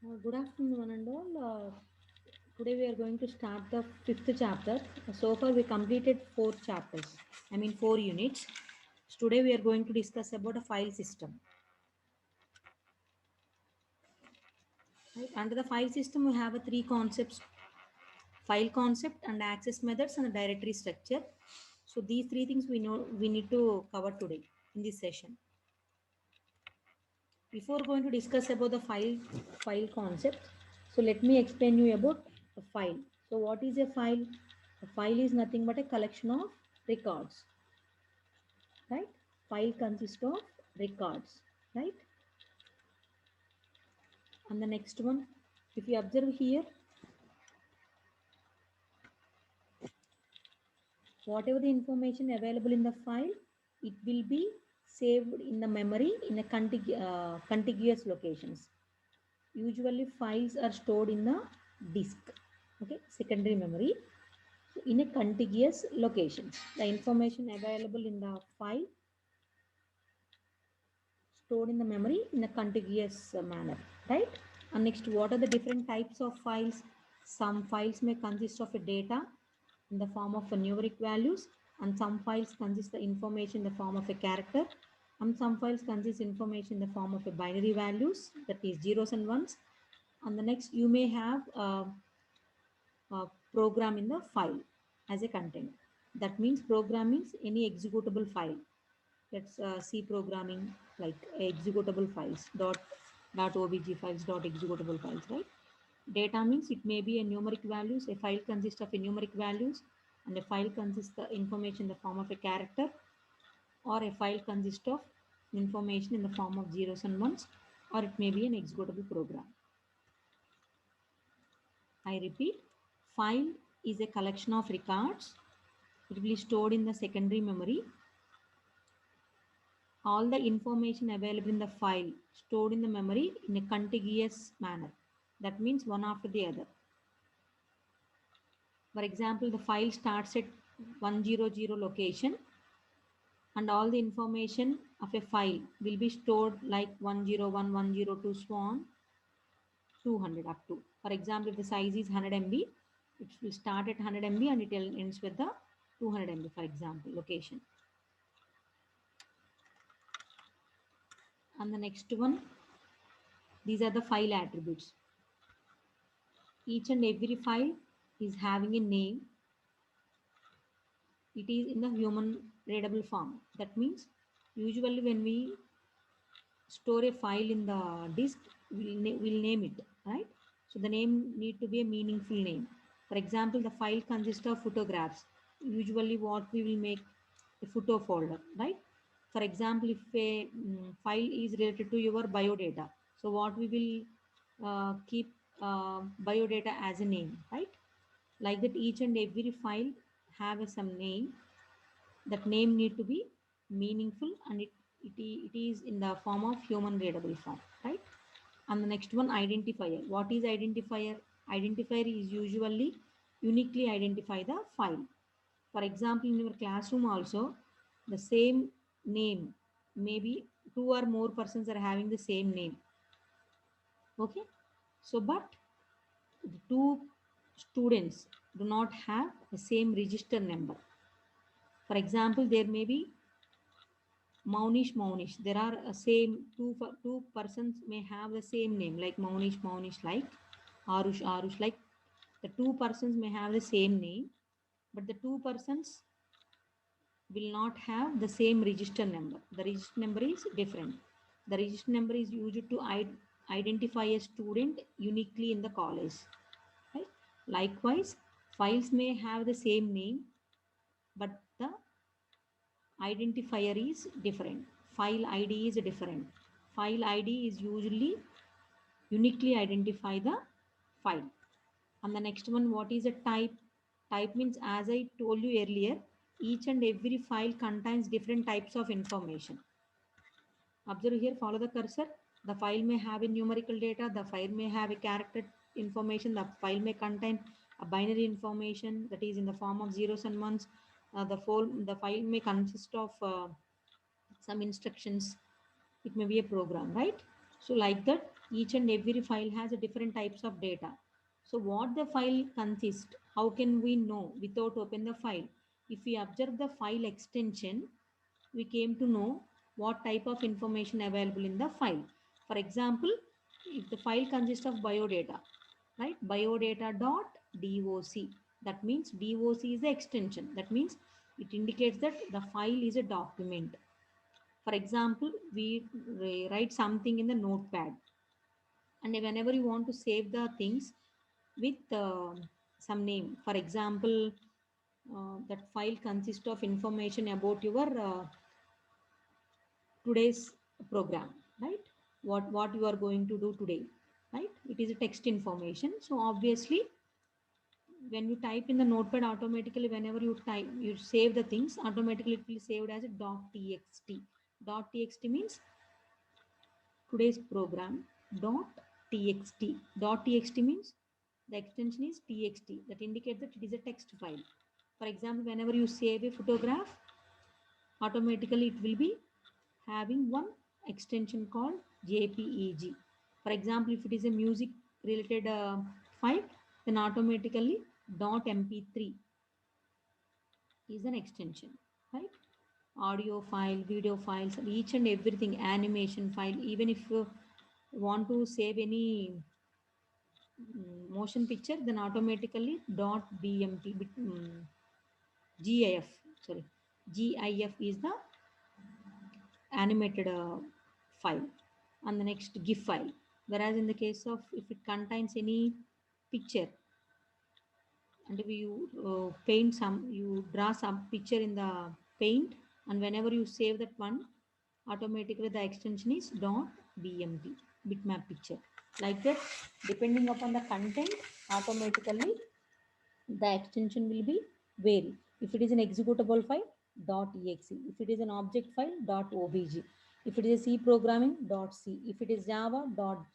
Good afternoon, one and all. Today we are going to start the fifth chapter. So far we completed four chapters. I mean 4 units. So today we are going to discuss about a file system. Right? Under the file system, we have a three concepts: file concept and access methods and the directory structure. So these three things we know we need to cover today in this session. Before going to discuss about the file concept, so let me explain you about a file. So what is a file? A file is nothing but a collection of records, right? File consists of records, right? And the next one, if you observe here, whatever the information available in the file, it will be saved in the memory in a contiguous locations. Usually files are stored in the disk, okay, secondary memory. So in a contiguous location, the information available in the file stored in the memory in a contiguous manner, right? And next, what are the different types of files? Some files may consist of a data in the form of a numeric values, and some files consist the information in the form of a character, and some files consist information in the form of a binary values, that is zeros and ones. And the next, you may have program in the file as a content. That means program means any executable file. Let's C programming like executable files, dot obj files, dot executable files, right? Data means it may be a numeric values. A file consists of a numeric values, and a file consists the information in the form of a character, or a file consists of information in the form of zeros and ones, or it may be an executable program. I repeat, file is a collection of records. It will be stored in the secondary memory. All the information available in the file stored in the memory in a contiguous manner. That means one after the other. For example, the file starts at 100 location, and all the information of a file will be stored like 101, 102, so on 200 up to. For example, if the size is 100 MB, it will start at 100 MB and it ends with the 200 MB, for example, location. And the next one, these are the file attributes. Each and every file is having a name. It is in the human readable form. That means usually when we store a file in the disk, we'll name it, right? So the name need to be a meaningful name. For example, the file consists of photographs. Usually what we will make a photo folder, right? For example, if a file is related to your biodata, so what we will keep biodata as a name, right? Like that, each and every file have a some name. That name need to be meaningful, and it is in the form of human readable form, right? And the next one, identifier. What is identifier? Identifier is usually uniquely identify the file. For example, in your classroom also, the same name, maybe two or more persons are having the same name, okay? So but the two students do not have the same register number. For example, there may be Maunish, Maunish. There are same two persons may have the same name, like Maunish, Maunish, like Arush, Arush, like the two persons may have the same name, but the two persons will not have the same register number. The register number is different. The register number is used to identify a student uniquely in the college. Right? Likewise, files may have the same name, but the identifier is different. File ID is different. File ID is usually uniquely identify the file. And the next one, what is a type? Type means, as I told you earlier, each and every file contains different types of information. Observe here, follow the cursor. The file may have a numerical data, the file may have a character information, the file may contain a binary information that is in the form of zeros and ones. The file may consist of some instructions. It may be a program, right? So like that, each and every file has a different types of data. So what the file consists, how can we know without open the file? If we observe the file extension, we came to know what type of information available in the file. For example, if the file consists of biodata, right? Biodata.doc. That means doc is the extension. That means it indicates that the file is a document. For example, we write something in the notepad, and whenever you want to save the things with some name, for example, that file consists of information about your today's program, right? What you are going to do today, right? It is a text information. So obviously when you type in the notepad, automatically whenever you type, you save the things, automatically it will be saved as a .txt. .txt means today's program. .txt. .txt means the extension is txt. That indicates that it is a text file. For example, whenever you save a photograph, automatically it will be having one extension called JPEG. For example, if it is a music related file, then automatically .mp3 is an extension, right? Audio file, video files, each and everything, animation file. Even if you want to save any motion picture, then automatically .bmt, GIF, sorry, GIF is the animated file, and the next GIF file. Whereas in the case of if it contains any picture, and if you paint some, you draw some picture in the paint, and whenever you save that one, automatically the extension is .bmt, bitmap picture. Like that, depending upon the content, automatically the extension will be vary. If it is an executable file, .exe. If it is an object file, .obj. If it is a C programming, .c. If it is Java,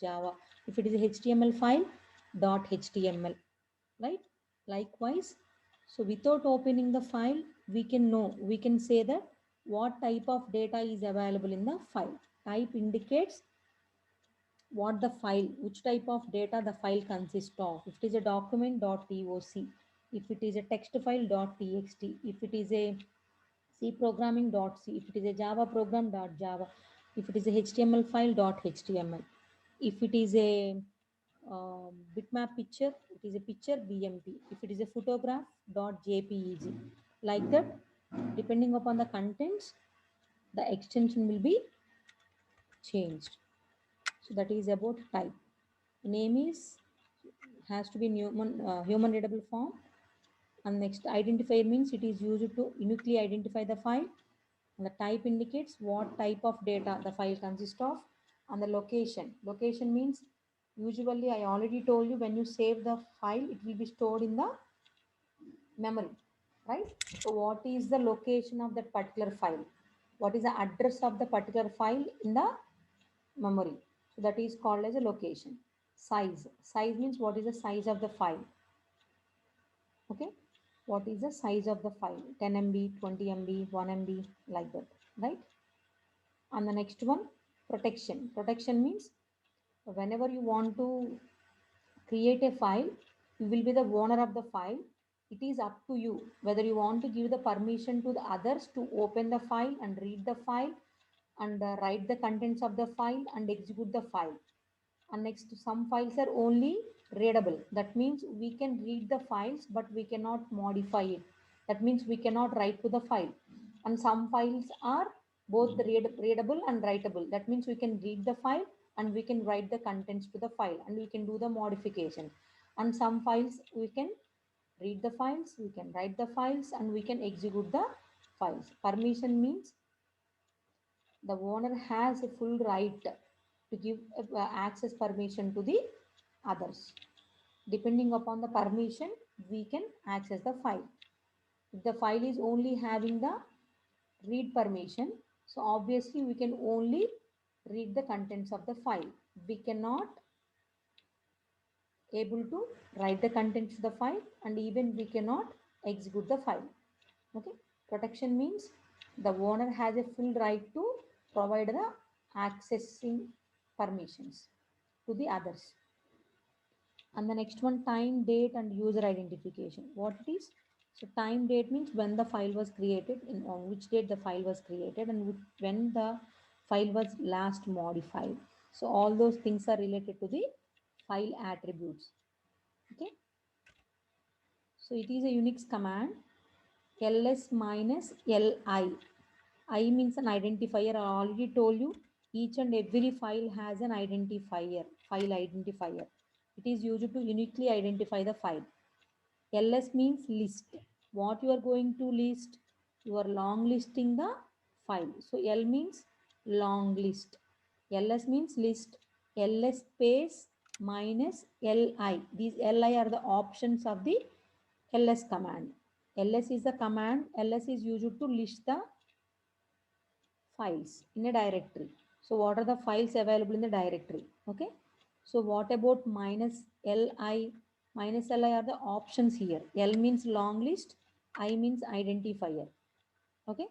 .java. If it is a HTML file, .html. Right? Likewise, so without opening the file, we can know, we can say that what type of data is available in the file. Type indicates what the file, which type of data the file consists of. If it is a document, .doc. If it is a text file, .txt. If it is a C programming, .c. If it is a Java program, .java. If it is a HTML file, .html. If it is a bitmap picture, it is a picture, BMP. If it is a photograph, .jpeg. Like that, depending upon the contents, the extension will be changed. So that is about type. Name is has to be human readable form. And next, identifier means it is used to uniquely identify the file. And the type indicates what type of data the file consists of. And the location. Location means usually I already told you, when you save the file, it will be stored in the memory, right? So what is the location of that particular file? What is the address of the particular file in the memory? So that is called as a location. Size. Size means what is the size of the file. Okay. What is the size of the file? 10 MB, 20 MB, 1 MB, like that, right? And the next one, protection. Protection means whenever you want to create a file, you will be the owner of the file. It is up to you whether you want to give the permission to the others to open the file and read the file and write the contents of the file and execute the file. And next, some files are only readable. That means we can read the files, but we cannot modify it. That means we cannot write to the file. And some files are both readable and writable. That means we can read the file and we can write the contents to the file and we can do the modification. And some files we can read the files, we can write the files, and we can execute the files. Permission means the owner has a full right to give access permission to the others. Depending upon the permission, we can access the file. If the file is only having the read permission, so obviously we can only read the contents of the file. We cannot able to write the contents of the file, and even we cannot execute the file. Okay. Protection means the owner has a full right to provide the accessing permissions to the others. And the next one, time, date, and user identification. What it is? So time date means when the file was created, on which date the file was created, and when the file was last modified. So all those things are related to the file attributes. Okay. So it is a Unix command, ls minus li. I means an identifier. I already told you each and every file has an identifier, file identifier. It is used to uniquely identify the file. ls means list. What you are going to list? You are long listing the file. So L means long list. ls means list. ls space minus li. These li are the options of the ls command. ls is the command. ls is used to list the files in a directory. So what are the files available in the directory? Okay. So what about minus li? Minus li are the options here. L means long list. I means identifier. Okay.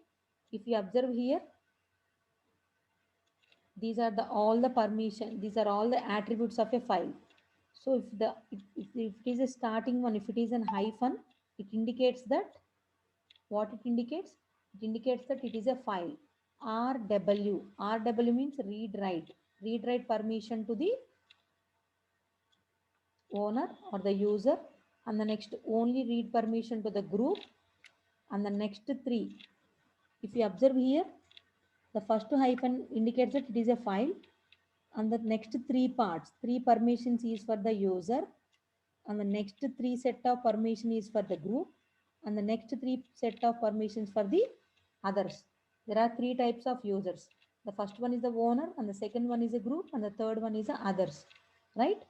If you observe here, these are the all the permission. These are all the attributes of a file. So if it is a starting one, if it is an hyphen, it indicates that what it indicates? It indicates that it is a file. RW. RW means read write. Read write permission to the owner or the user. And the next only read permission to the group. And the next three. If you observe here, the first hyphen indicates that it is a file. And the next three parts, three permissions is for the user. And the next three set of permission is for the group. And the next three set of permissions for the others. There are three types of users. The first one is the owner, and the second one is a group, and the third one is the others. Right?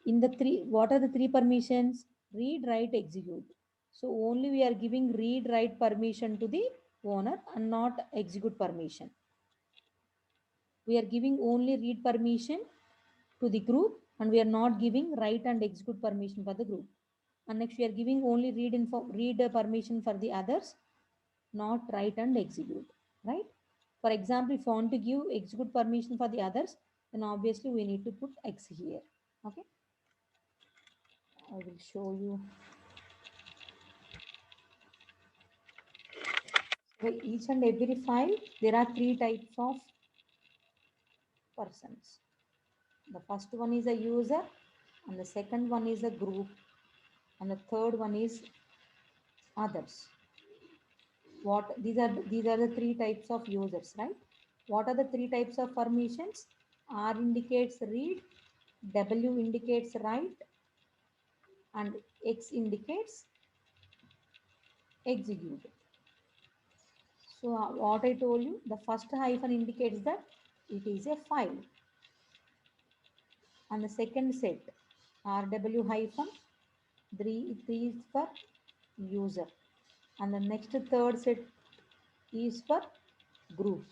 In the three, what are the three permissions? Read, write, execute. So only we are giving read, write permission to the owner and not execute permission. We are giving only read permission to the group, and we are not giving write and execute permission for the group. And next we are giving only read permission for the others, not write and execute. Right? For example, if you want to give execute permission for the others, then obviously we need to put X here. Okay. I will show you. So each and every file, there are three types of persons. The first one is a user, and the second one is a group, and the third one is others. What these are the three types of users, right? What are the three types of permissions? R indicates read, W indicates write, and X indicates execute. So what I told you, the first hyphen indicates that it is a file. And the second set, RW hyphen, three is for user. And the next third set is for group.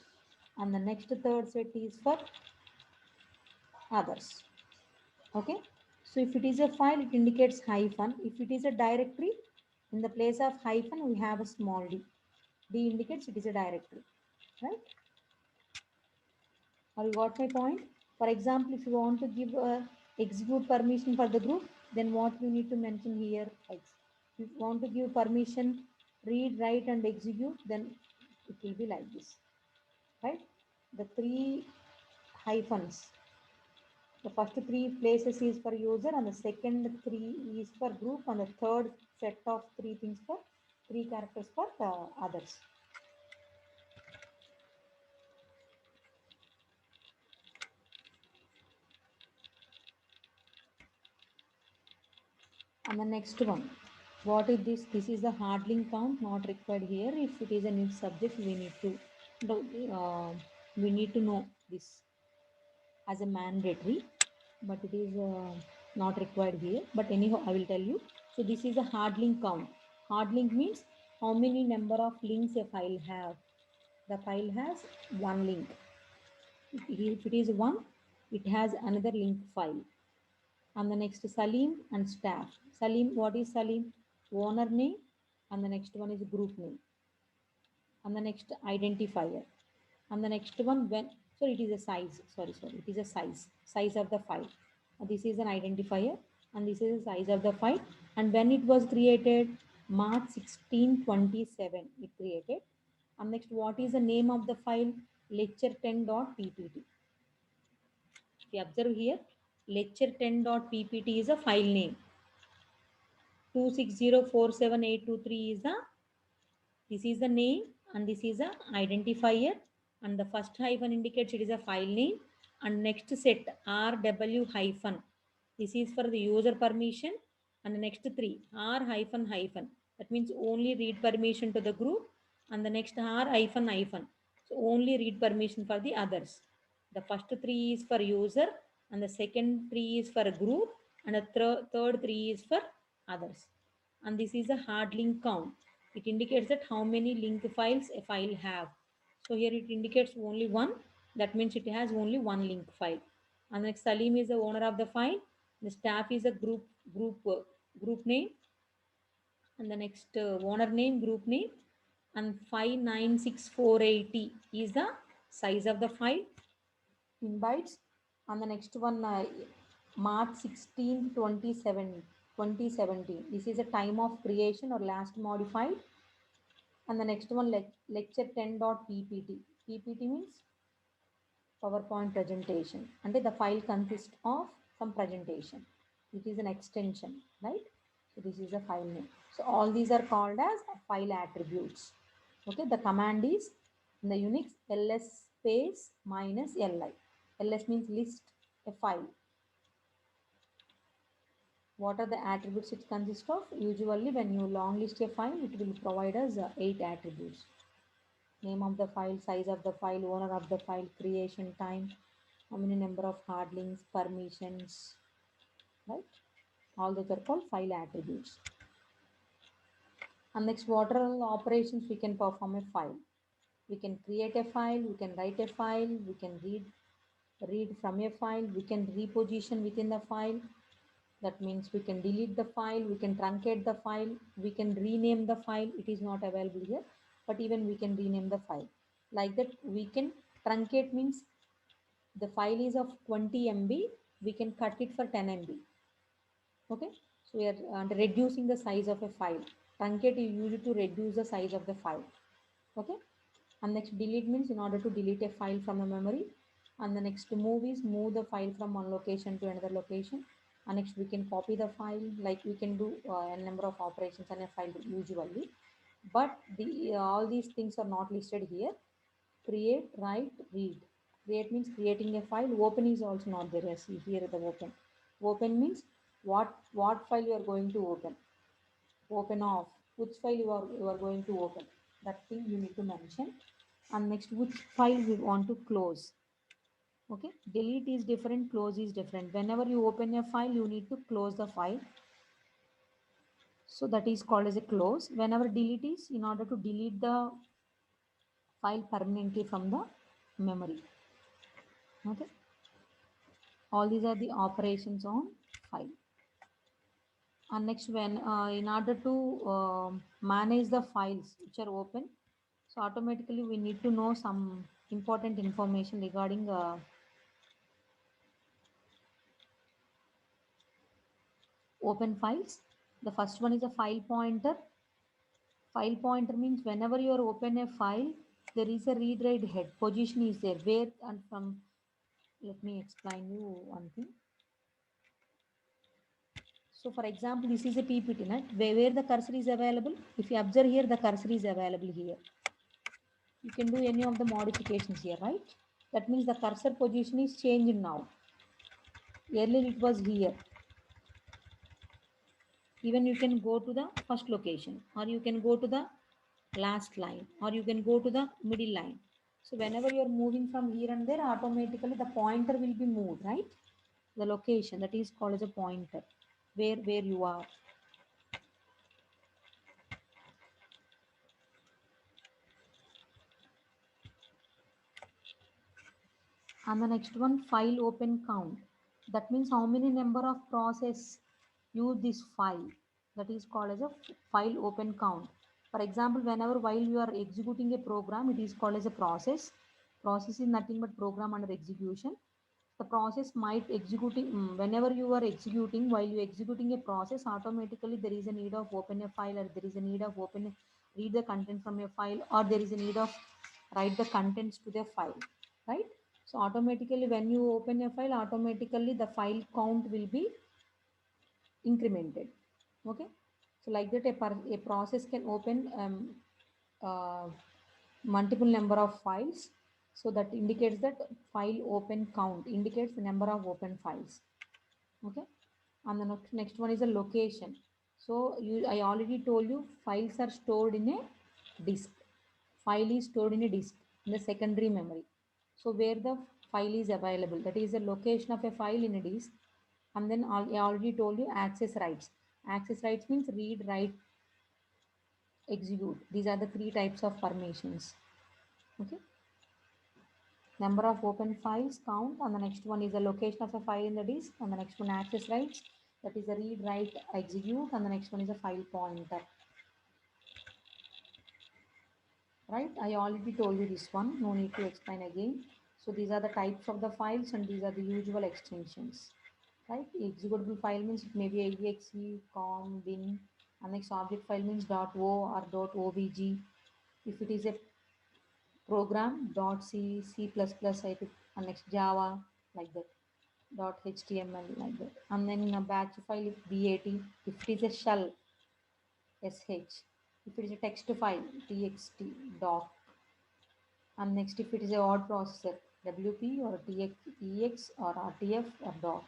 And the next third set is for others. Okay. So if it is a file, it indicates hyphen. If it is a directory, in the place of hyphen, we have a small d. D indicates it is a directory. Right? Or you got my point? For example, if you want to give a execute permission for the group, then what you need to mention here? X. If you want to give permission, read, write, and execute, then it will be like this. Right? The three hyphens. The first three places is for user, and the second three is for group, and the third set of three things for three characters for others. And the next one, what is this? This is the hard link count, not required here. If it is a new subject, we need to know this as a mandatory, but it is not required here. But anyhow, I will tell you. So this is a hard link count. Hard link means how many number of links a file have. The file has one link. If it is one, it has another link file. And the next Salim and staff. Salim, what is Salim? Owner name, and the next one is group name, and the next identifier, and the next one So it is a size, sorry, it is a size of the file. This is an identifier and this is the size of the file. And when it was created, March 16, 27, it created. And next, what is the name of the file? lecture10.ppt. If you observe here, lecture10.ppt is a file name. 2604783 is the, this is the name and this is a identifier, and the first hyphen indicates it is a file name, and next set rw hyphen, this is for the user permission, and the next three r hyphen hyphen, that means only read permission to the group, and the next r hyphen hyphen, so only read permission for the others. The first three is for user, and the second three is for a group, and the third three is for others. And this is a hard link count. It indicates that how many link files a file have. So here it indicates only one. That means it has only one link file. And next, Salim is the owner of the file. The staff is a group name, and the next owner name, group name, and 596480 is the size of the file in bytes. And the next one, March 16, 2017. This is a time of creation or last modified. And the next one, lecture10.ppt. PPT means PowerPoint presentation. And the file consists of some presentation. It is an extension, right? So this is a file name. So all these are called as file attributes. Okay, the command is in the Unix ls space minus li. Ls means list a file. What are the attributes it consists of? Usually when you long list a file, it will provide us 8 attributes. Name of the file, size of the file, owner of the file, creation time, how many number of hard links, permissions, right? All those are called file attributes. And next, what are all the operations we can perform a file? We can create a file, we can write a file, we can read from a file, we can reposition within the file. That means we can delete the file, we can truncate the file, we can rename the file. It is not available here, but even we can rename the file. Like that, we can truncate means the file is of 20 MB, we can cut it for 10 MB. Okay, so we are reducing the size of a file. Truncate is used to reduce the size of the file. Okay, and next, delete means in order to delete a file from the memory. And the next, move is move the file from one location to another location. And next, we can copy the file, like we can do a number of operations on a file usually, but all these things are not listed here. Create, write, read. Create means creating a file. Open is also not there. See here the open. Open means what file you are going to open. Open off. Which file you are going to open. That thing you need to mention. And next, which file we want to close. Okay. Delete is different. Close is different. Whenever you open a file, you need to close the file. So that is called as a close. Whenever delete is in order to delete the file permanently from the memory. Okay, all these are the operations on file. And next, when in order to manage the files which are open, so automatically we need to know some important information regarding open files. The first one is a file pointer. File pointer means whenever you are open a file, there is a read write head position is there, where and from. Let me explain you one thing. So for example, this is a PPT, right? Where the cursor is available. If you observe here, the cursor is available here. You can do any of the modifications here, right? That means the cursor position is changed now. Earlier it was here. Even you can go to the first location, or you can go to the last line, or you can go to the middle line. So whenever you are moving from here and there, automatically the pointer will be moved, right? The location, that is called as a pointer, where you are. And the next one, file open count. That means how many number of process use this file. That is called as a file open count. For example, whenever while you are executing a program, it is called as a process Process is nothing but program under execution. The process might executing whenever you are executing, while you executing a process, automatically there is a need of open a file, or there is a need of read the content from a file, or there is a need of write the contents to the file, right? So automatically when you open a file, automatically the file count will be incremented. Okay, so like that a process can open uh, multiple number of files. So that indicates that file open count indicates the number of open files. Okay, and the next one is a location. So I already told you files are stored in a disk. File is stored in a disk in the secondary memory. So where the file is available, that is the location of a file in a disk. And then I already told you access rights. Access rights means read, write, execute. These are the three types of permissions. Okay, number of open files count, and the next one is the location of a file in the disk, and the next one access rights, that is the read, write, execute, and the next one is a file pointer. Right, I already told you this one, no need to explain again. So these are the types of the files and these are the usual extensions. Right, executable file means it may be exe, com, bin, and next object file means .o or .ovg. If it is a program, .c, C++, and next Java, like that, .html, like that. And then in a batch file, if BAT, if it is a shell, sh, if it is a text file, txt, doc. And next, if it is a word processor, WP or TX, EX or RTF or doc.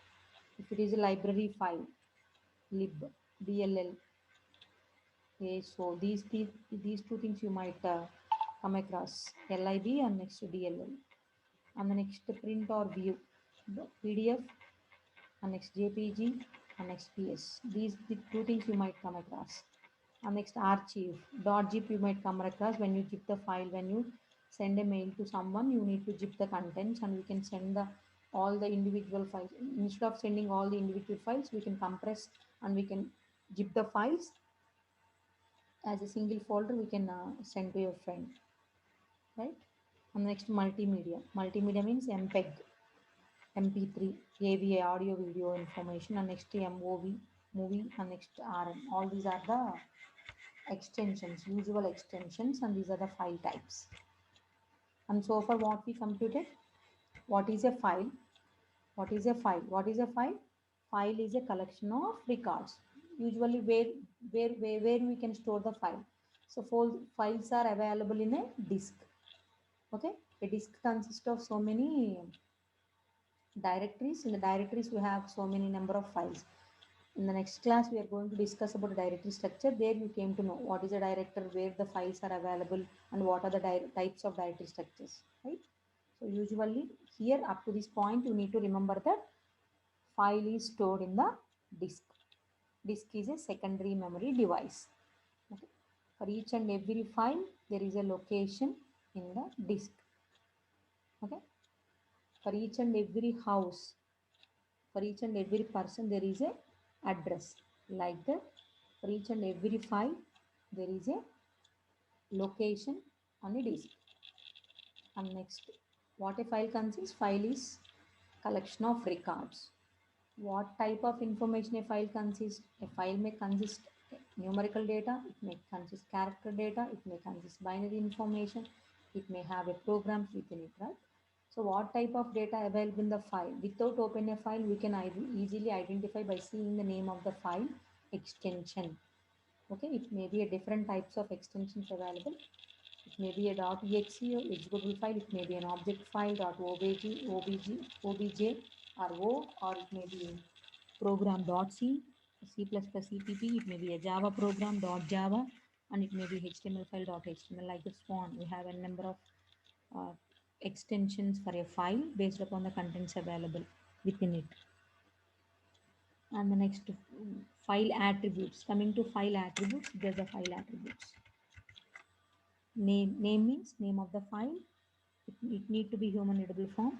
If it is a library file, lib, DLL. Okay, so these two things you might come across, lib and next DLL. And the next print or view, PDF and next JPG and next PS. These the two things you might come across. And next archive, .zip you might come across when you zip the file. When you send a mail to someone, you need to zip the contents, and we can send all the individual files. Instead of sending all the individual files, we can compress and we can zip the files as a single folder. We can send to your friend, right? And next multimedia. Multimedia means MPEG, MP3, AVA, audio video information, and next MOV, movie, and next RM. All these are the extensions, usual extensions, and these are the file types. And so far what we computed, what is a file? What is a file? What is a file? File is a collection of records. Usually where we can store the file. So files are available in a disk. Okay, a disk consists of so many directories. In the directories we have so many number of files. In the next class we are going to discuss about directory structure. There you came to know what is a directory, where the files are available, and what are the types of directory structures, right? So usually here up to this point you need to remember that file is stored in the disk. Disk is a secondary memory device. Okay. For each and every file there is a location in the disk. Okay. For each and every house, for each and every person there is a address. Like that, for each and every file there is a location on a disk. And next, what a file consists? File is collection of records. What type of information a file consists? A file may consist numerical data, it may consist character data, it may consist binary information, it may have a program within it, right? So what type of data available in the file? Without opening a file, we can easily identify by seeing the name of the file extension. Okay, it may be a different types of extensions available. It may be a .exe or executable file, it may be an object file, .obj, or O, or it may be program .c, C++, CPP, it may be a Java program .java, and it may be HTML file .html, like this one. We have a number of uh, extensions for a file based upon the contents available within it. And the next, file attributes. Coming to file attributes, there's the file attributes. Name means name of the file. It need to be human readable form.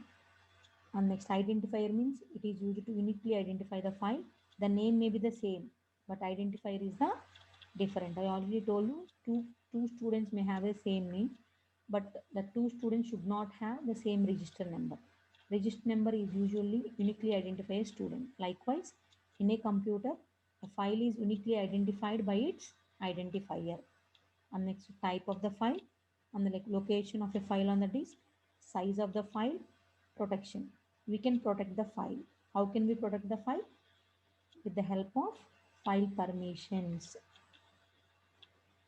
And next, identifier means it is used to uniquely identify the file. The name may be the same, but identifier is the different. I already told you two students may have the same name. but the two students should not have the same register number. Register number is usually uniquely identify a student. Likewise, in a computer, a file is uniquely identified by its identifier. And next, type of the file, and the location of a file on the disk, size of the file, protection. We can protect the file. How can we protect the file? With the help of file permissions.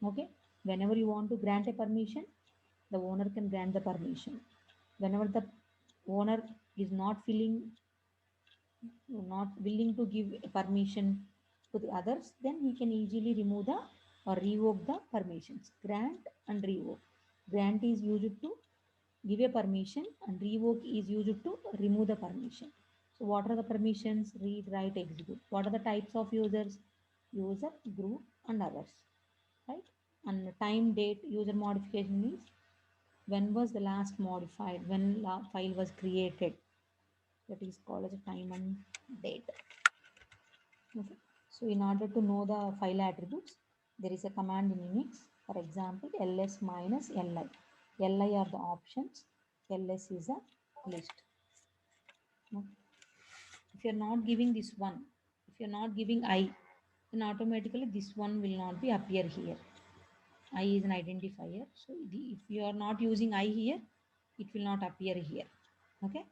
Okay, whenever you want to grant a permission, the owner can grant the permission. Whenever the owner is not willing to give a permission to the others, then he can easily remove the or revoke the permissions. Grant and revoke. Grant is used to give a permission and revoke is used to remove the permission. So what are the permissions? Read, write, execute. What are the types of users? User, group, and others, right? And the time, date, user modification means when was the last modified, when file was created. That is called as a time and date. Okay. So in order to know the file attributes, there is a command in Unix. For example, ls minus li. Li are the options. Ls is a list. Okay. If you are not giving this one, if you are not giving I, then automatically this one will not be appear here. I is an identifier. So if you are not using I here, it will not appear here. Okay.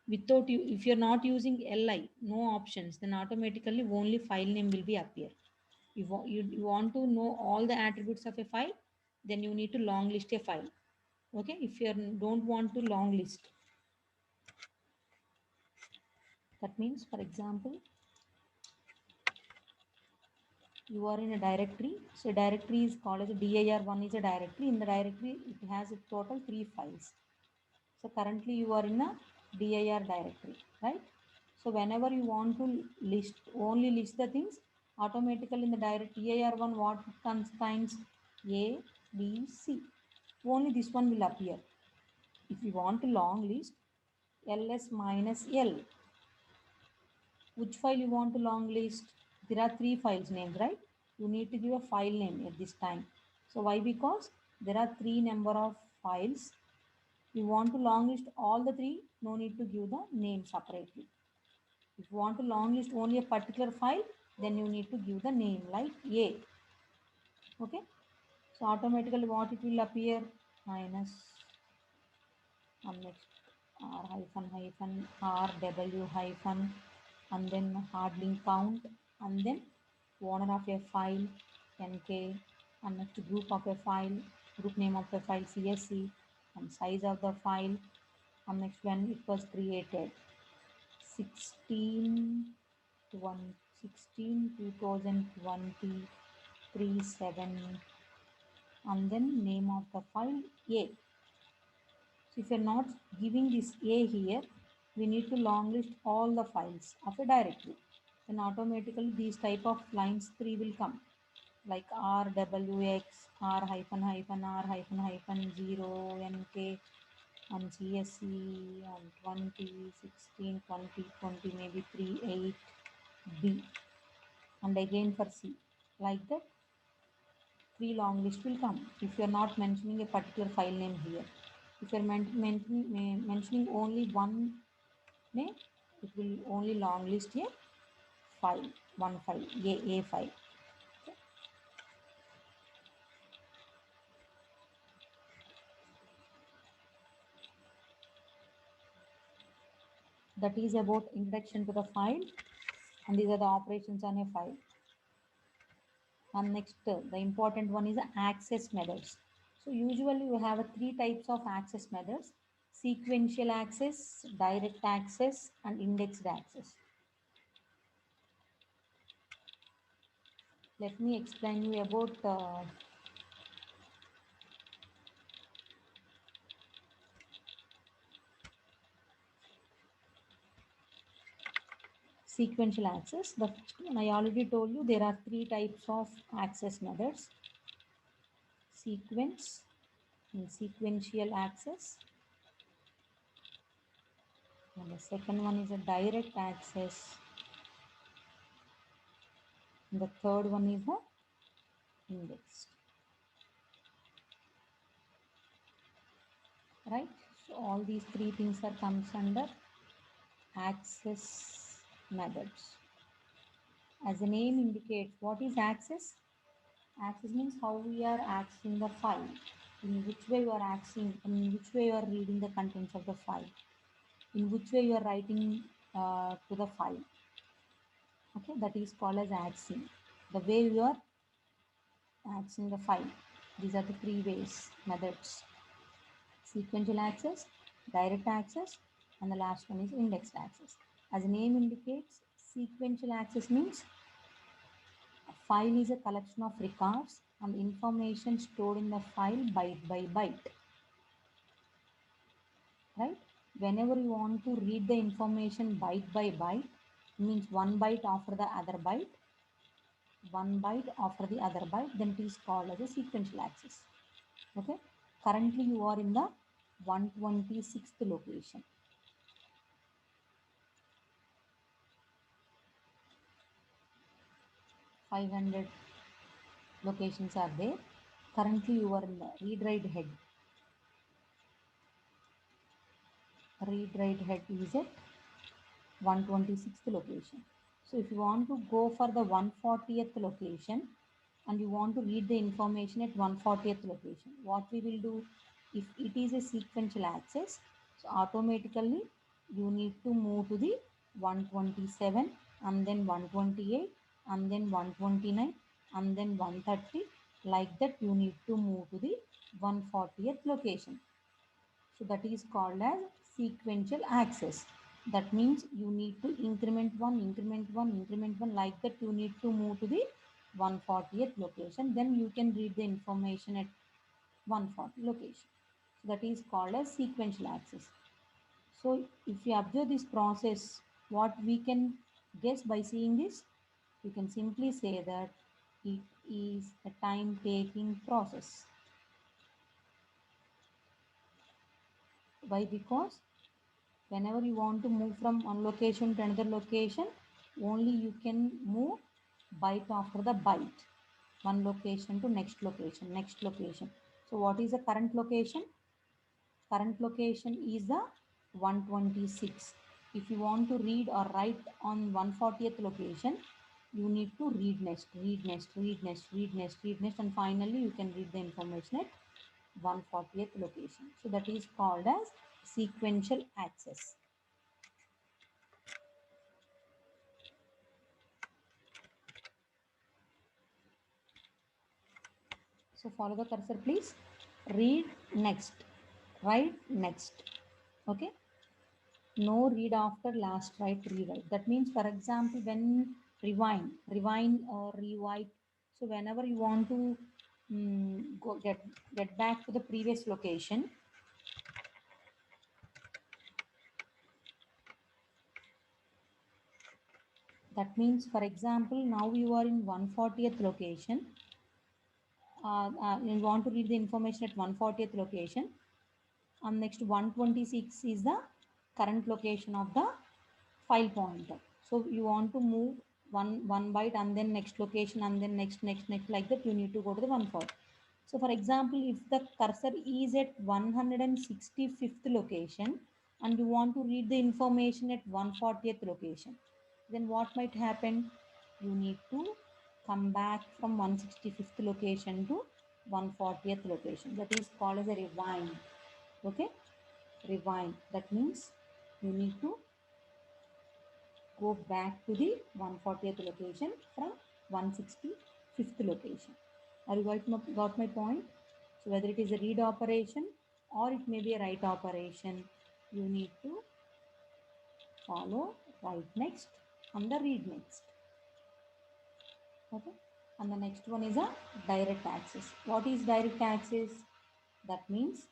Without you, if you're not using li, no options, then automatically only file name will be appear. You want to know all the attributes of a file, then you need to long list a file. Okay, if you don't want to long list, that means, for example, you are in a directory. So directory is called as a dir1 is a directory. In the directory, it has a total 3 files. So currently you are in a dir directory, right? So whenever you want to list, only list the things, automatically in the direct dir1 what contains A, B, C. Only this one will appear. If you want to long list, ls minus L. Which file you want to long list? There are 3 files names, right? You need to give a file name at this time. So why? Because there are 3 number of files. You want to long list all the 3, no need to give the name separately. If you want to long list only a particular file, then you need to give the name like A. Okay. So automatically what it will appear? Minus, and next R hyphen hyphen RW hyphen, and then hard link count, and then owner of a file NK, and next group of a file, group name of a file CSC, and size of the file, and next when it was created 16 2023 7, and then name of the file A. So if you're not giving this A here, we need to long list all the files of a directory. Then automatically these type of lines 3 will come, like RWX, R hyphen hyphen, R hyphen hyphen 0, NK, and CSC, and 20, 16, 20, 20, maybe 3, 8, B, and again for C. Like that, 3 long list will come if you are not mentioning a particular file name here. If you are mentioning only one name, it will only long list a file, one file, a file. Okay. That is about introduction to the file, and these are the operations on a file. And next, the important one is the access methods. So usually we have 3 types of access methods: sequential access, direct access, and indexed access. Let me explain you about sequential access. The first one I already told you, there are 3 types of access methods: sequence and sequential access, and the second one is a direct access, and the third one is the indexed. right? So all these three things are comes under access methods. As the name indicates, what is access? Access means how we are accessing the file, in which way you are accessing, in which way you are reading the contents of the file, in which way you are writing to the file. Okay, that is called as accessing. The way you are accessing the file. These are the three ways, methods: sequential access, direct access, and the last one is indexed access. As the name indicates, sequential access means a file is a collection of records and information stored in the file byte by byte. Right? Whenever you want to read the information byte by byte, means one byte after the other byte, one byte after the other byte, then it is called as a sequential access. Okay. Currently you are in the 126th location. 500 locations are there. Currently you are in the read write head. Read write head is at 126th location. So if you want to go for the 140th location and you want to read the information at 140th location, what we will do, if it is a sequential access, so automatically you need to move to the 127 and then 128 and then 129 and then 130. Like that you need to move to the 140th location. So that is called as sequential access. That means you need to increment one, increment one, increment one. Like that you need to move to the 140th location. Then you can read the information at 140 location. So that is called as sequential access. So if you observe this process, what we can guess by seeing this, you can simply say that it is a time taking process. Why? Because whenever you want to move from one location to another location, only you can move byte after the byte, one location to next location, next location. So what is the current location? Current location is the 126. If you want to read or write on 140th location, you need to read next, read next, read next, read next, read next, and finally you can read the information at 140th location. So that is called as sequential access. So follow the cursor, please. Read next, write next. Okay. No read after last write, rewrite. That means, for example, when rewind or rewrite. So whenever you want to go get back to the previous location, that means, for example, now you are in 140th location. You want to read the information at 140th location. And next 126 is the current location of the file pointer. So you want to move one byte and then next location and then next like that, you need to go to the 140. So for example, if the cursor is at 165th location and you want to read the information at 140th location, then what might happen? You need to come back from 165th location to 140th location. That is called as a rewind. Okay, rewind. That means you need to go back to the 140th location from 165th location. Have you got my point? So whether it is a read operation or it may be a write operation, you need to follow write next and the read next. Okay. And the next one is a direct access. What is direct access? That means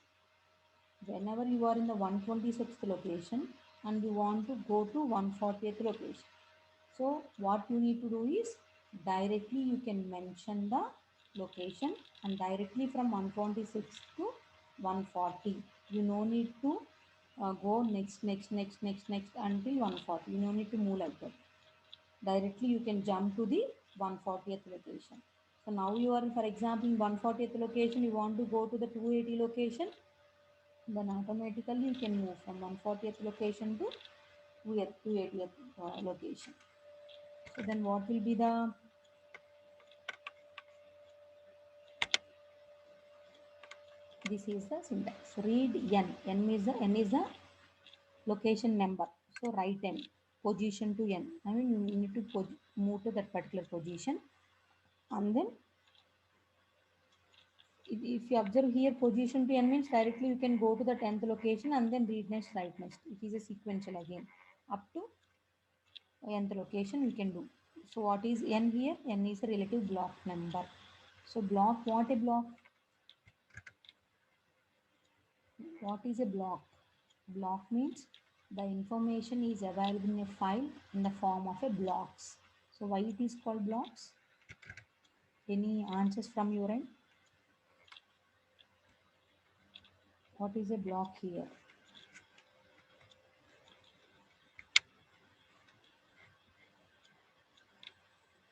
whenever you are in the 126th location and you want to go to 140th location. So what you need to do is directly you can mention the location and directly from 126 to 140. You no need to go next until 140. You no need to move like that. Directly you can jump to the 140th location. So now you are, for example, in 140th location, you want to go to the 280 location. Then automatically you can move from 140th location to 280th location. So then what will be the, this is the syntax. Read n. N is the location number. So write n, position to n. I mean you need to move to that particular position, and then if you observe here, position to n means directly you can go to the 10th location and then read next, write next. It is a sequential again. Up to nth location we can do. So what is n here? N is a relative block number. So block, what a block? What is a block? Block means the information is available in a file in the form of a blocks. So why it is called blocks? Any answers from your end? What is a block here?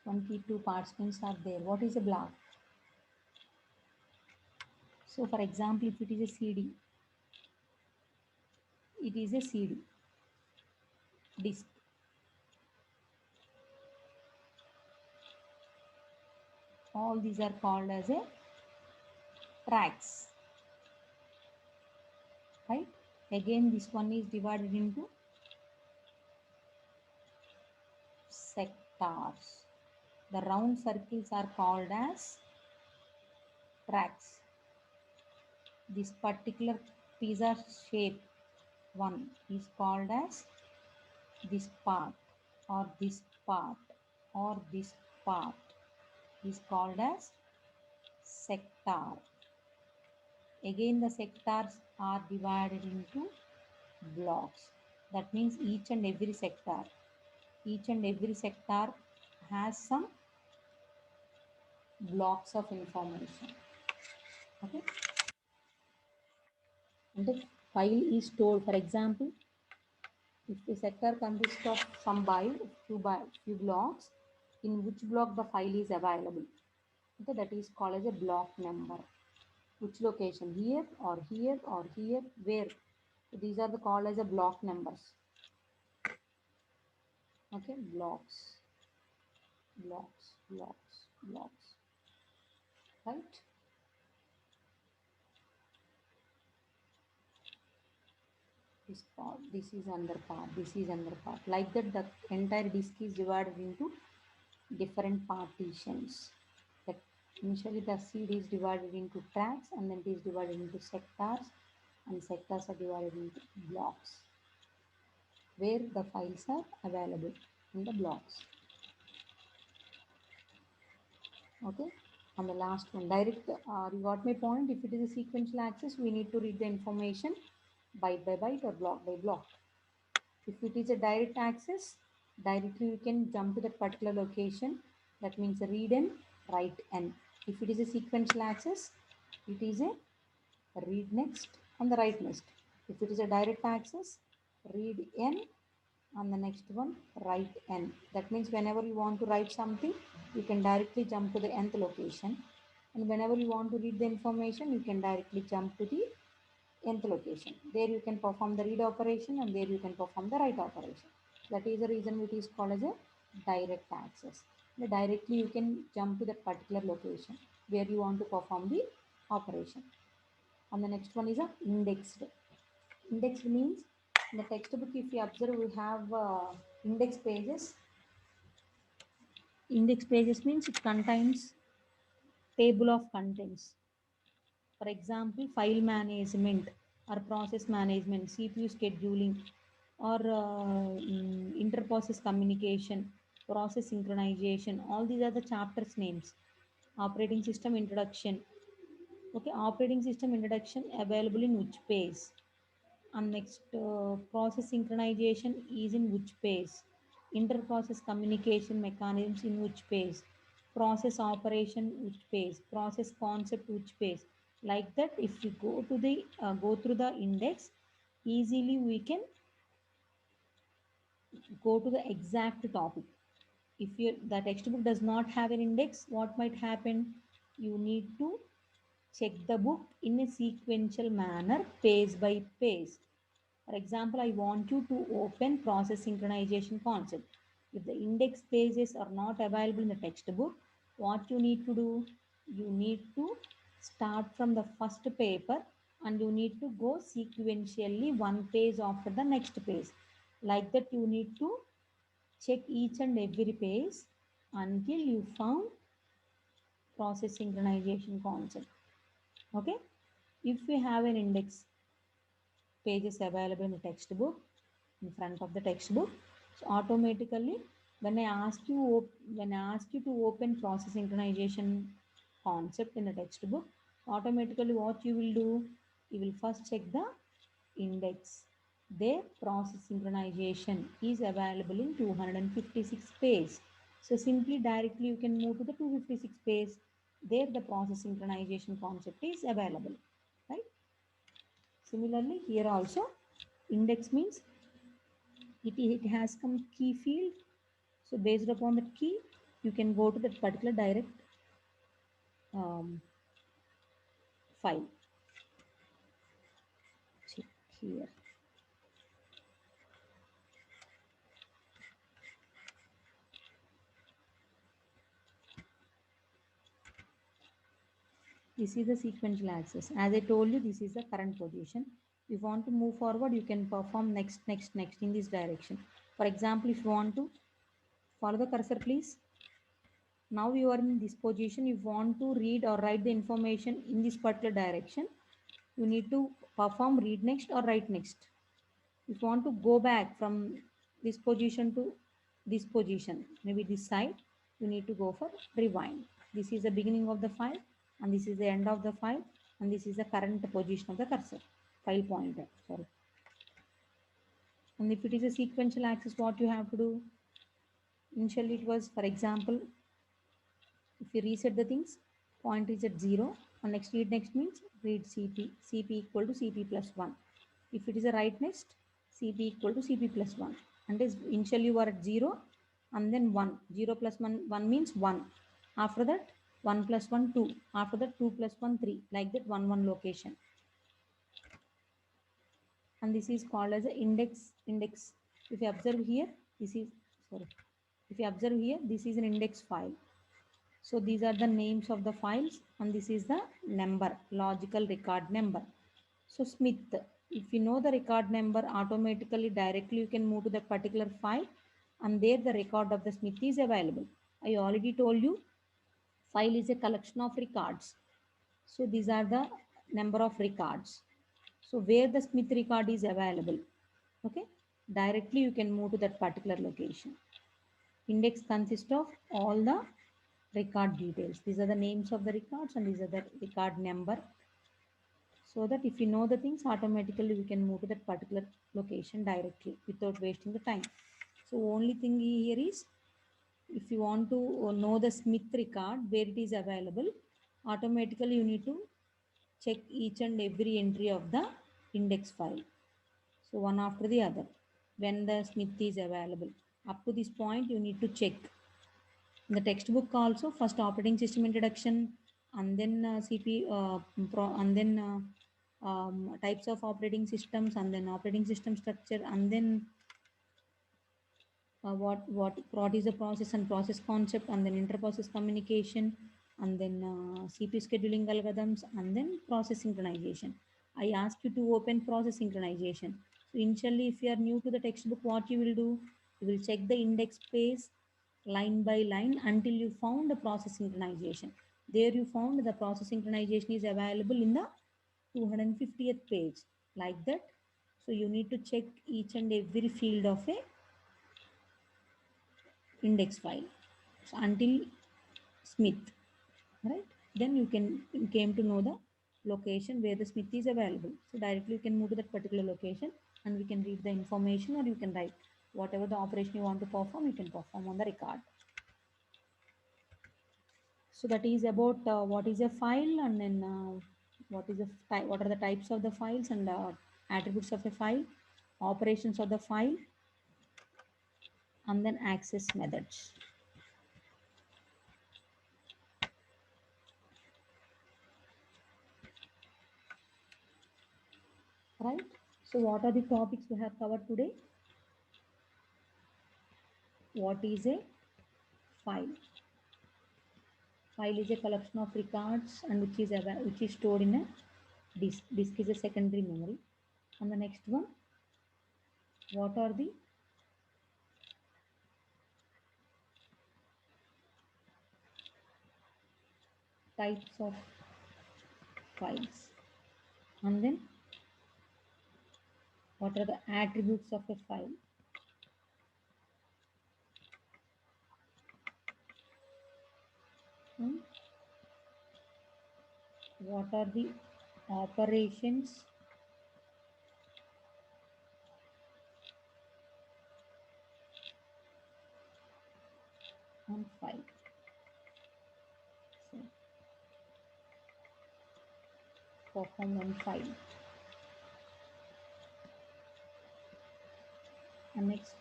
22 participants are there. What is a block? So for example, if it is a CD, it is a CD disk. All these are called as a tracks, right? Again, this one is divided into sectors. The round circles are called as tracks. This particular pizza shape one is called as this part, or this part, or this part is called as sector. Again, the sectors are divided into blocks. That means each and every sector has some blocks of information. Okay, and the file is stored. For example, if the sector consists of some few blocks, in which block the file is available, okay, that is called as a block number. Which location, here or here or here, where? So these are the called as a block numbers. Okay, blocks, blocks, right? This part, this is another part, this is another part. Like that, the entire disk is divided into different partitions. That initially the seed is divided into tracks, and then it is divided into sectors, and sectors are divided into blocks, where the files are available in the blocks. Okay, and the last one, direct, you got my point. If it is a sequential access, we need to read the information byte by byte or block by block. If it is a direct access, directly you can jump to that particular location. That means read n, write n. If it is a sequential access, it is a read next and the write next. If it is a direct access, read n, and the next one write n. That means whenever you want to write something, you can directly jump to the nth location, and whenever you want to read the information, you can directly jump to the nth location. There you can perform the read operation, and there you can perform the write operation. That is the reason it is called as a direct access. Directly you can jump to that particular location where you want to perform the operation. And the next one is a indexed. Indexed means in the textbook, if you observe, we have index pages. Index pages means it contains table of contents. For example, file management or process management, CPU scheduling, or inter-process communication, process synchronization. All these are the chapters names. Operating system introduction. Okay, operating system introduction available in which page? And next, process synchronization is in which page? Inter-process communication mechanisms in which page? Process operation which page? Process concept which page? Like that, if we go through the index, easily we can go to the exact topic. If the textbook does not have an index, what might happen? You need to check the book in a sequential manner, page by page. For example, I want you to open process synchronization concept. If the index pages are not available in the textbook, what you need to do? You need to start from the first paper and you need to go sequentially one page after the next page. Like that, you need to check each and every page until you found process synchronization concept. Okay, if we have an index pages available in the textbook, in front of the textbook, so automatically when I ask you to open process synchronization concept in the textbook, automatically what you will do, you will first check the index. Their process synchronization is available in 256 page. So simply directly you can move to the 256 page. There the process synchronization concept is available, right? Similarly here also, index means it has some key field. So based upon that key, you can go to that particular direct um, file. Check here. This is the sequential access. As I told you, this is the current position. If you want to move forward, you can perform next, next, next in this direction. For example, if you want to follow the cursor, please. Now you are in this position. You want to read or write the information in this particular direction. You need to perform read next or write next. If you want to go back from this position to this position, maybe this side, you need to go for rewind. This is the beginning of the file and this is the end of the file and this is the current position of the cursor, file pointer, sorry. And if it is a sequential access, what you have to do? Initially it was, for example, if you reset the things, point is at 0 and next read next means read CP equal to CP plus 1. If it is a write next, CP equal to CP plus 1. And is initially you are at 0 and then 1. 0 plus 1, 1 means 1. After that 1 plus 1, 2. After that 2 plus 1, 3. Like that 1, 1 location. And this is called as an index. If you observe here, this is, sorry. If you observe here, this is an index file. So these are the names of the files and this is the number, logical record number. So Smith, if you know the record number, automatically directly you can move to that particular file and there the record of the Smith is available. I already told you file is a collection of records. So these are the number of records. So where the Smith record is available, okay, directly you can move to that particular location. Index consists of all the record details. These are the names of the records and these are the record number. So that if you know the things, automatically we can move to that particular location directly without wasting the time. So only thing here is, if you want to know the Smith record where it is available, automatically you need to check each and every entry of the index file. So one after the other, when the Smith is available. Up to this point, you need to check. In the textbook also, first operating system introduction and then and then types of operating systems and then operating system structure and then what is the process and process concept and then interprocess communication and then CPU scheduling algorithms and then process synchronization. I ask you to open process synchronization. So initially, if you are new to the textbook, what you will do? You will check the index page line by line until you found the process synchronization. There you found the process synchronization is available in the 250th page, like that. So you need to check each and every field of a index file, so until Smith, right? Then you came to know the location where the Smith is available. So directly you can move to that particular location and we can read the information or you can write whatever the operation you want to perform, you can perform on the record. So that is about what is a file and then what are the types of the files and attributes of a file, operations of the file, and then access methods. right? So what are the topics we have covered today? What is a file? File is a collection of records and which is stored in a disk. Disk is a secondary memory. And the next one, what are the types of files? And then what are the attributes of a file? And what are the operations on file? So perform on file. And next,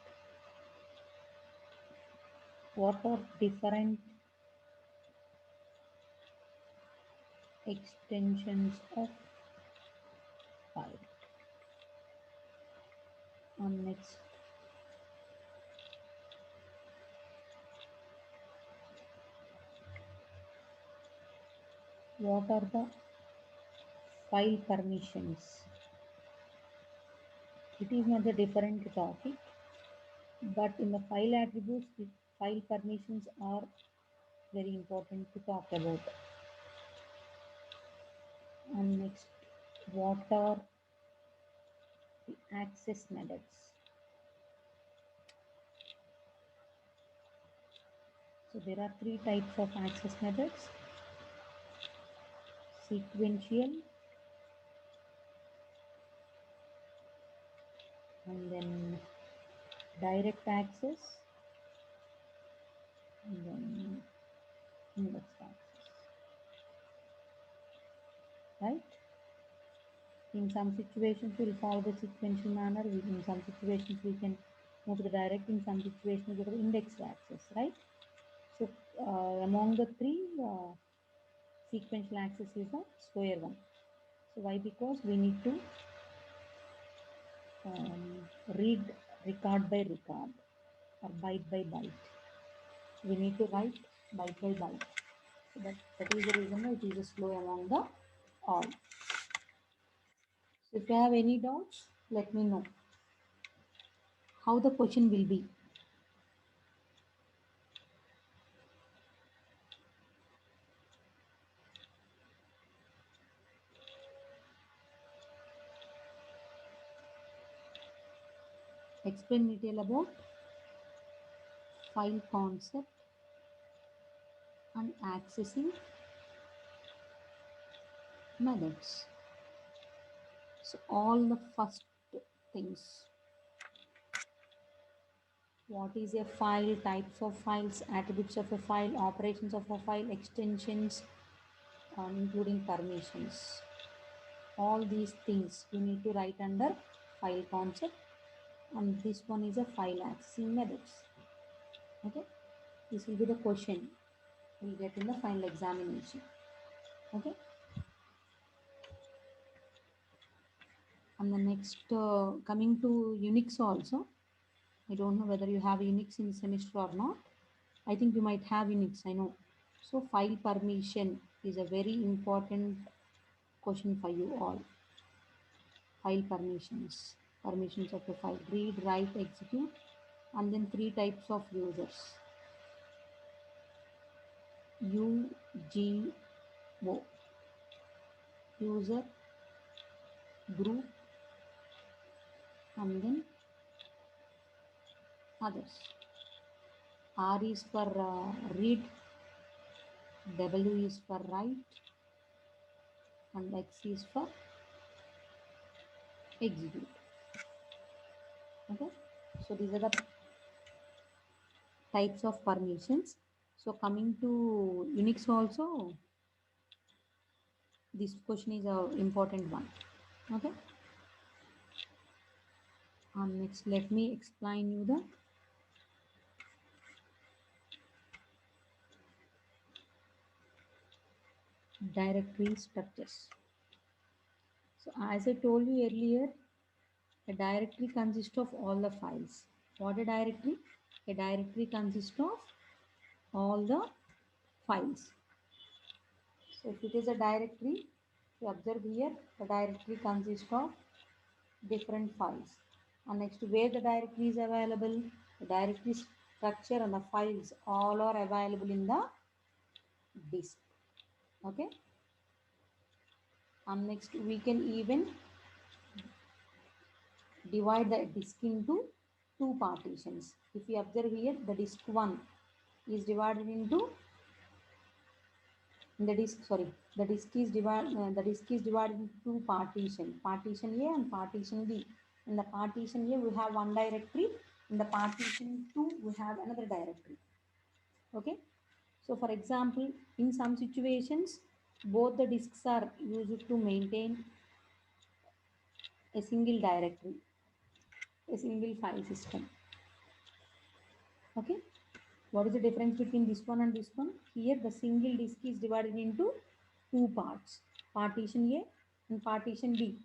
what are different extensions of file? And next, what are the file permissions? It is not a different topic, but in the file attributes, the file permissions are very important to talk about. And next, what are the access methods? So there are three types of access methods: sequential, and then direct access, and then indexed access. Right? In some situations, we'll follow the sequential manner. In some situations, we can move to the direct. In some situations, we go to the indexed access. Right? So among the three, sequential access is the slower one. So why? Because we need to read record by record or byte by byte. We need to write byte by byte. So that is the reason why it is slow among the all. So if you have any doubts, let me know how the question will be. Explain detail about file concept and accessing methods. So all the first things. What is a file, types of files, attributes of a file, operations of a file, extensions, including permissions. All these things we need to write under file concept, and this one is a file accessing methods. Okay, this will be the question we'll get in the final examination. Okay, and the next coming to Unix also. I don't know whether you have Unix in semester or not. I think you might have Unix, I know. So file permission is a very important question for you all. File permissions. Permissions of the file: read, write, execute, and then three types of users: UGO, user, group, and then others. R is for read, W is for write, and X is for execute. Okay, so these are the types of permissions. So coming to Unix also, this question is a important one. Okay, and next let me explain you the directory structures. So as I told you earlier, a directory consists of all the files. What a directory? A directory consists of all the files. So if it is a directory, you observe here, the directory consists of different files. And next, where the directory is available, the directory structure and the files all are available in the disk. Okay. And next, we can even divide the disk into two partitions. If you observe here, the disk 1 is divided into the disk, sorry, the disk is divided into two partitions, partition A and partition B. In the partition A we have one directory, in the partition 2 we have another directory. Okay, so for example, in some situations both the disks are used to maintain a single directory, a single file system. Okay, what is the difference between this one and this one? Here the single disk is divided into two parts, partition A and partition B.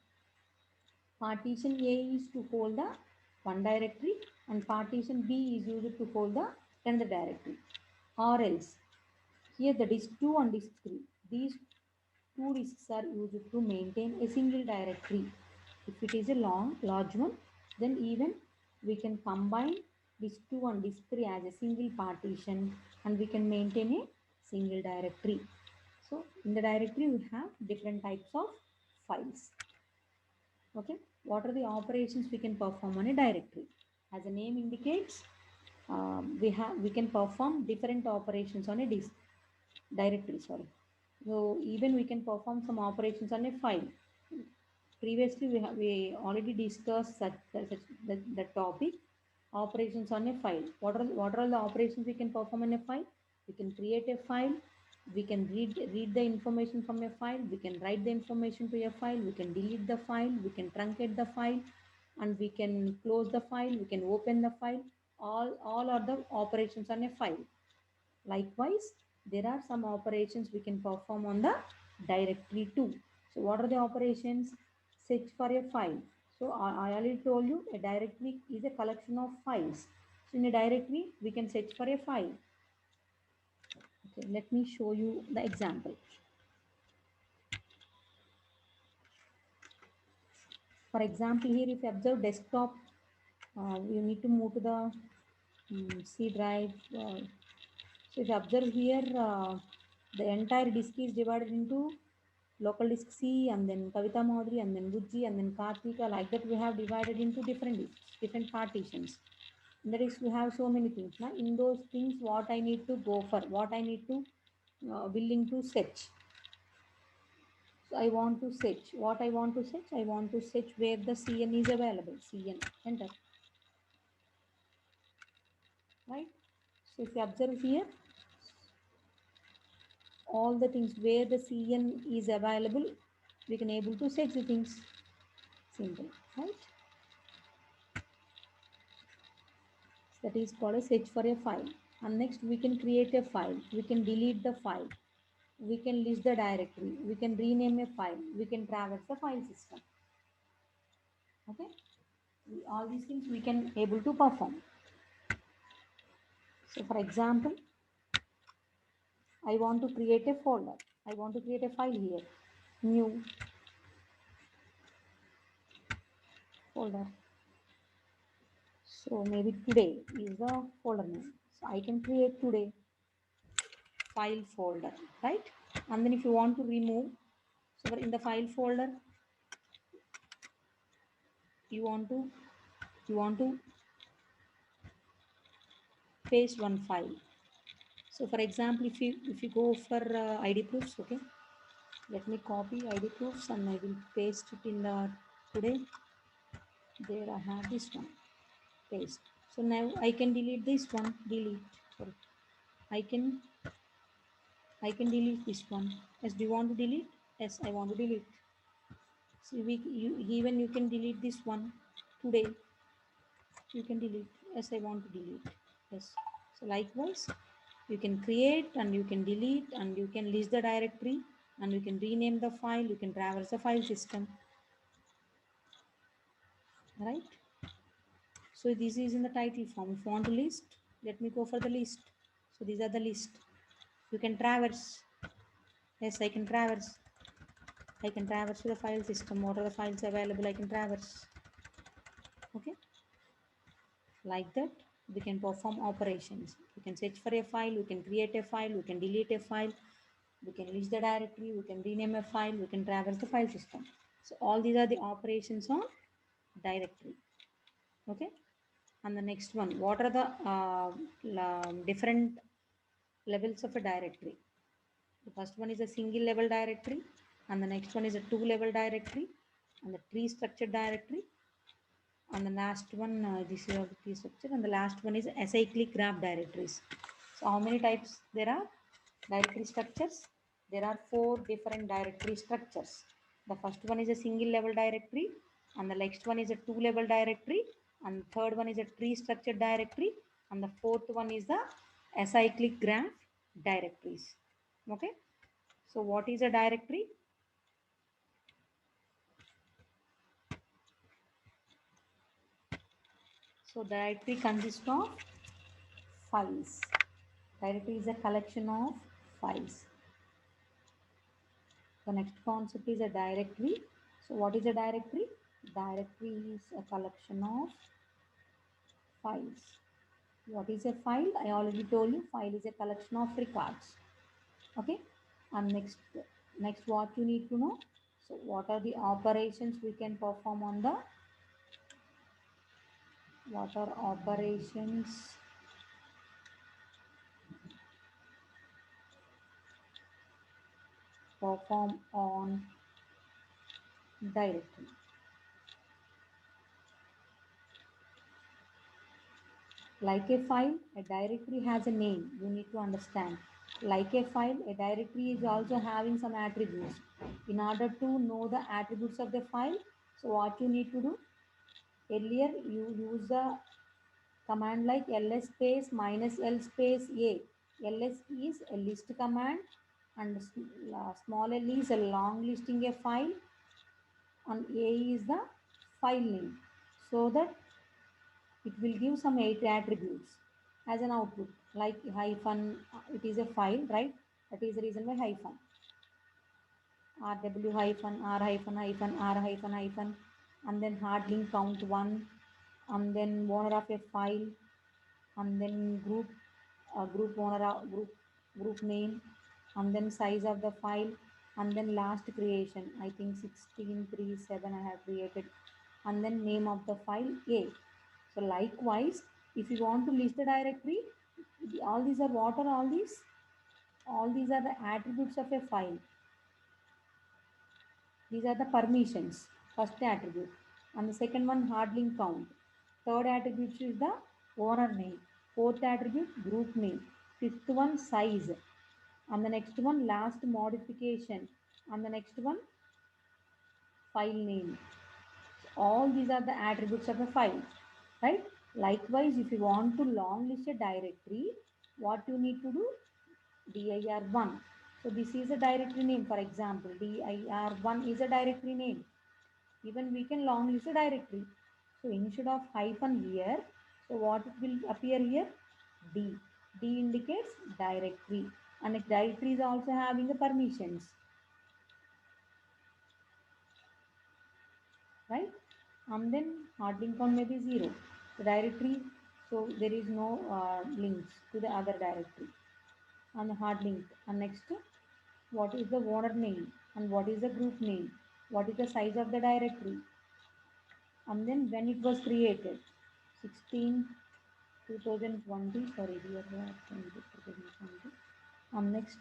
Partition A is to hold the one directory and partition B is used to hold the another directory. Or else, here the disk 2 and disk 3, these two disks are used to maintain a single directory. If it is a large one, then even we can combine disk 2 and disk 3 as a single partition and we can maintain a single directory. So in the directory we have different types of files. Okay, what are the operations we can perform on a directory? As the name indicates, we can perform different operations on a disk directory. Sorry, so even we can perform some operations on a file. Previously, we already discussed the topic operations on a file. What are all the operations we can perform on a file? We can create a file. We can read the information from a file. We can write the information to a file. We can delete the file. We can truncate the file, and we can close the file. We can open the file. All are the operations on a file. Likewise, there are some operations we can perform on the directory too. So what are the operations? Search for a file. So I already told you a directory is a collection of files. So in a directory, we can search for a file. Okay, let me show you the example. For example, here if you observe desktop, you need to move to the C drive. So if you observe here, the entire disk is divided into local disk C and then Kavita Madhuri and then Bujji and then Kartika. Like that we have divided into different disks, different partitions. In the disk we have so many things. Now in those things, what I need to go for, what I need to willing to search. So I want to search. What I want to search? I want to search where the CN is available. CN, enter. Right? So if you observe here, all the things where the CN is available, we can able to search the things. Simple, right? That is called a search for a file. And next we can create a file. We can delete the file. We can list the directory. We can rename a file. We can traverse the file system. Okay? All these things we can able to perform. So for example, I want to create a folder. I want to create a file here. New folder. So maybe today is the folder name. So I can create today file folder, right? And then if you want to remove, so in the file folder, you want to paste one file. So for example, if you go for ID proofs, okay, let me copy ID proofs and I will paste it in the today. There I have this one, paste. So now I can delete this one, delete. Sorry. I can delete this one. Yes, do you want to delete? Yes, I want to delete. So even you can delete this one today. You can delete. Yes, I want to delete. Yes. So likewise, you can create and you can delete and you can list the directory and you can rename the file. You can traverse the file system. right? So this is in the title form. If you want to list, let me go for the list. So these are the list. You can traverse. Yes, I can traverse. I can traverse to the file system. What are the files available? I can traverse. Okay, like that we can perform operations. We can search for a file, we can create a file, we can delete a file, we can list the directory, we can rename a file, we can traverse the file system. So all these are the operations on directory. Okay, and the next one, what are the different levels of a directory? The first one is a single level directory, and the next one is a two level directory, and the tree structured directory, and the last one this is the tree structure, and the last one is acyclic graph directories. So how many types there are directory structures? There are four different directory structures. The first one is a single level directory, and the next one is a two level directory, and the third one is a tree structured directory, and the fourth one is the acyclic graph directories. Okay, so what is a directory? So directory consists of files. Directory is a collection of files. The next concept is a directory. So what is a directory? Directory is a collection of files. What is a file? I already told you file is a collection of records. Okay. And next what you need to know. So what are the operations we can perform on the, what are operations perform on directory? Like a file, a directory has a name. You need to understand. Like a file, a directory is also having some attributes. In order to know the attributes of the file, so what you need to do? Earlier, you use the command like ls space minus l space a. ls is a list command, and small l is a long listing a file, and a is the file name. So that it will give some 8 attributes as an output, like hyphen, it is a file, right? That is the reason why hyphen, rw hyphen, r hyphen hyphen, r hyphen hyphen, and then hard link count 1, and then owner of a file, and then group owner of group name, and then size of the file, and then last creation, I think 1637 I have created, and then name of the file a. So likewise, if you want to list the directory, all these are, what are all these? All these are the attributes of a file. These are the permissions, first attribute. And the second one, hard link count. Third attribute is the owner name. Fourth attribute, group name. Fifth one, size. And the next one, last modification. And the next one, file name. So all these are the attributes of a file, right? Likewise, if you want to long list a directory, what you need to do? dir1. So this is a directory name, for example, dir1 is a directory name. Even we can long list a directory. So instead of hyphen here, so what will appear here? D. D indicates directory, and a directory is also having the permissions, right? And then hard link count may be 0. The directory, so there is no links to the other directory, and the hard link. And next, what is the owner name, and what is the group name, what is the size of the directory, and then when it was created, 16 2020, sorry, here 2020, and next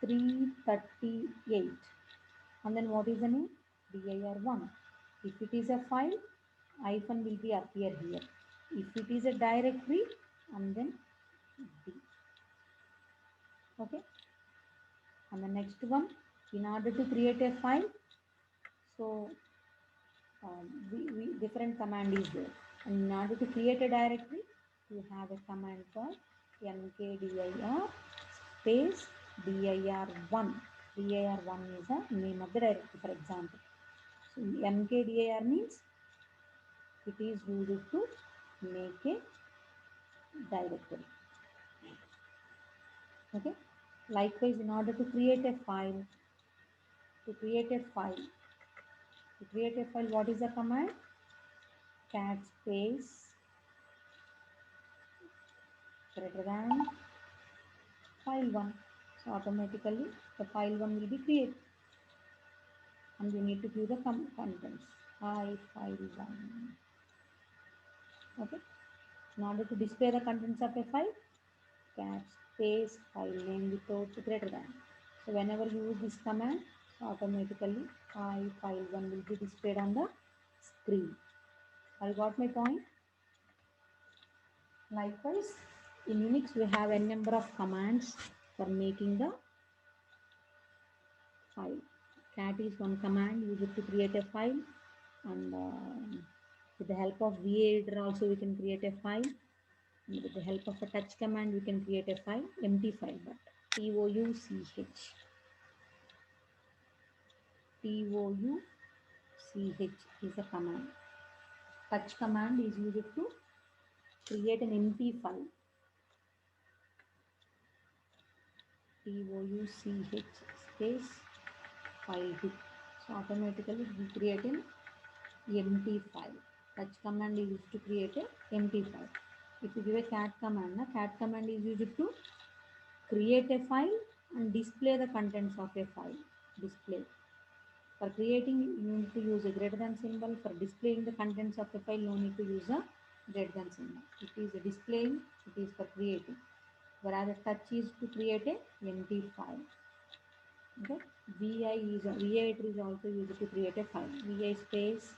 338, and then what is the name? dir1. If it is a file, hyphen will be appear here. If it is a directory, and then d. Okay, and the next one, in order to create a file, so different command is there, and in order to create a directory, you have a command called mkdir space dir1. dir1 is the name of the directory, for example. So mkdir means it is used to make a directory. Okay. Likewise, in order to create a file, to create a file, what is the command? Cat space greater than file1. So automatically the file1 will be created, and we need to give the contents. file1. Okay. In order to display the contents of a file, cat space file name without greater than. So whenever you use this command, automatically file1 will be displayed on the screen. I got my point. Likewise, in Unix we have a number of commands for making the file. Cat is one command used to create a file, and with the help of VA editor also we can create a file. And with the help of a touch command we can create a file, empty file, but touch. touch is a command. Touch command is used to create an empty file. touch space file2. So automatically it will create an empty file. Touch command is used to create an empty file. If you give a cat command, cat command is used to create a file and display the contents of a file. Display. For creating, you need to use a greater than symbol. For displaying the contents of a file, no need to use a greater than symbol. It is a displaying, it is for creating. Whereas a touch is to create a empty file. Okay. VI is also used to create a file. VI space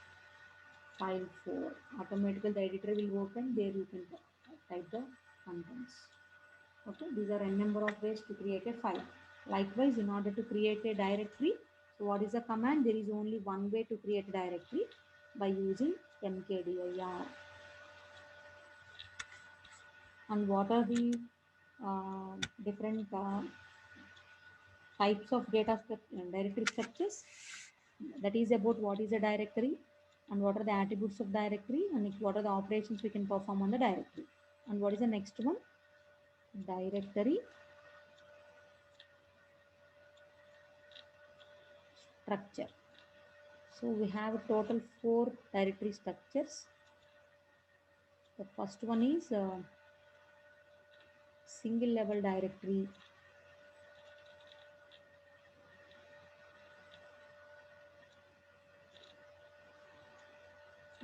file4. Automatically the editor will open. There you can type the contents. Okay. These are a number of ways to create a file. Likewise, in order to create a directory, so what is the command? There is only one way to create a directory, by using mkdir. And what are the different types of directory structures? That is about what is a directory and what are the attributes of directory and what are the operations we can perform on the directory. And what is the next one? Directory structure. So we have a total 4 directory structures. The first one is single level directory.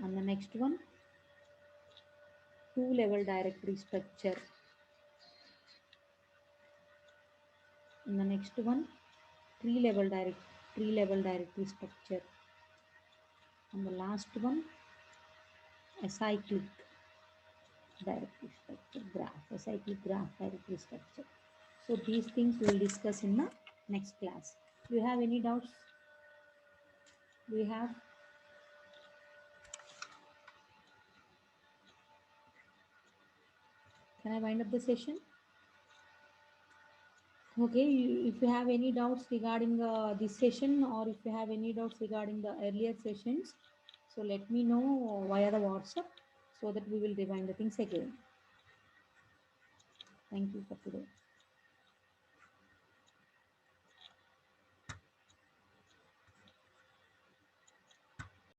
And the next one, 2 level directory structure. And the next one, 3 level directory structure. And the last one, acyclic directory structure, acyclic graph directory structure. So these things we will discuss in the next class. Do you have any doubts? Do you have? Can I wind up the session? Okay, if you have any doubts regarding this session, or if you have any doubts regarding the earlier sessions, so let me know via the WhatsApp so that we will rewind the things again. Thank you for today.